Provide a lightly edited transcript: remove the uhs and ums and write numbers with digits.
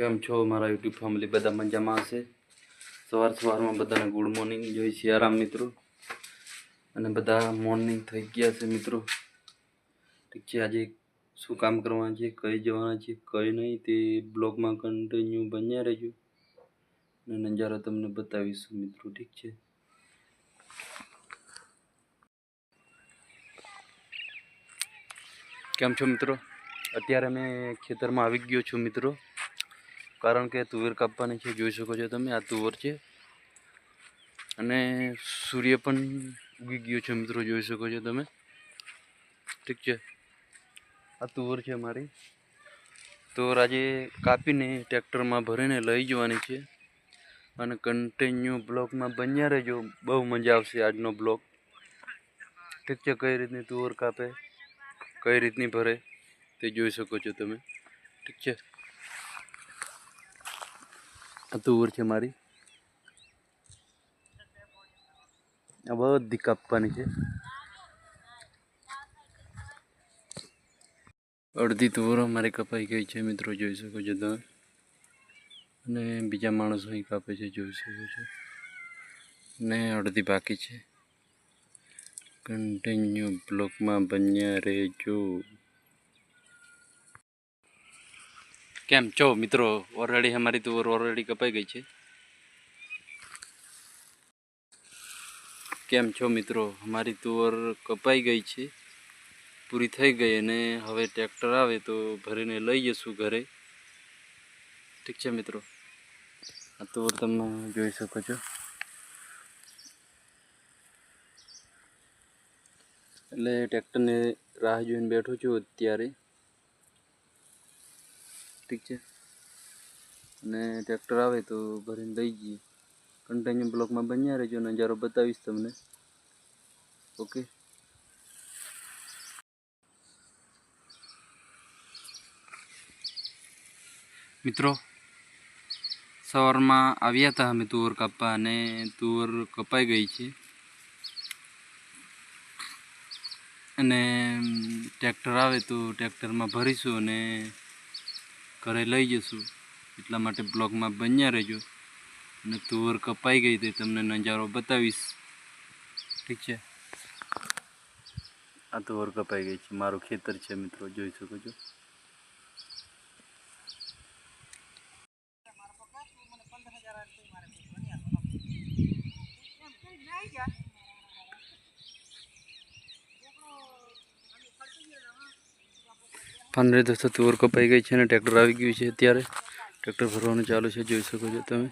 કેમ છો મારા યુટ્યુબ ફેમિલી? બધા મજામાં હશે? સવારમાં બધાને ગુડ મોર્નિંગ. જય સિયારામ મિત્રો. અને બધા મોર્નિંગ થઈ ગયા છે મિત્રો. ઠીક છે, આજે શું કામ કરવાનું છે, કઈ જવાના છે, કઈ નહીં, તે બ્લોગમાં કન્ટિન્યુ બન્યા રહેજો અને નજારો તમને બતાવીશું મિત્રો. ઠીક છે. કેમ છો મિત્રો? અત્યારે મેં ખેતરમાં આવી ગયો છું મિત્રો, કારણ કે તુવેર કાપવાની છે. જોઈ શકો છો તમે, આ તુવર છે અને સૂર્ય પણ ઉગી ગયો છે મિત્રો. જોઈ શકો છો તમે. ઠીક છે, આ તુવર છે મારી. તુવર આજે કાપીને ટ્રેક્ટરમાં ભરીને લઈ જવાની છે અને કન્ટિન્યુ બ્લોગમાં બન્યા રહેજો. બહુ મજા આવશે આજનો બ્લોગ. ઠીક છે, કઈ રીતની તુવર કાપે, કઈ રીતની ભરે તે જોઈ શકો છો તમે. ઠીક છે, આ તુવર છે મારી. આ બધી કાપવાની છે. અડધી તુવરો મારી કપાઈ ગઈ છે મિત્રો. જોઈ શકો છો તમે. અને બીજા માણસો અહીં કાપે છે, જોઈ શકો છો. ને અડધી બાકી છે. કન્ટિન્યુ બ્લોકમાં બન્યા રહેજો. કેમ છો મિત્રો? ઓલરેડી અમારી તુવર ઓલરેડી કપાઈ ગઈ છે. કેમ છો મિત્રો? અમારી તુવર કપાઈ ગઈ છે, પૂરી થઈ ગઈ. અને હવે ટ્રેક્ટર આવે તો ભરીને લઈ જશું ઘરે. ઠીક છે મિત્રો, આ તુવર તમે જોઈ શકો છો. એટલે ટ્રેક્ટરને રાહ જોઈને બેઠો છું અત્યારે. ઠીક છે, અને ટ્રેક્ટર આવે તો ભરીને લઈ જઈએ. કન્ટિન્યુ બ્લોકમાં બન્યા રહેજો, નજારો બતાવીશ તમને. ઓકે મિત્રો, સવારમાં આવ્યા હતા અમે તુવર કાપવા અને તુવર કપાઈ ગઈ છે. અને ટ્રેક્ટર આવે તો ટ્રેક્ટરમાં ભરીશું અને ઘરે લઈ જશું. એટલા માટે બ્લોકમાં બન્યા રહેજો. અને તુવર કપાઈ ગઈ તે તમને નજારો બતાવીશ. ઠીક છે, આ તુવર કપાઈ ગઈ છે. મારું ખેતર છે મિત્રો, જોઈ શકો છો. પાંદરે દોસ્તો તુવર કપાઈ ગઈ છે અને ટ્રેક્ટર આવી ગયું છે. અત્યારે ટ્રેક્ટર ભરવાનું ચાલુ છે, જોઈ શકો છો તમે.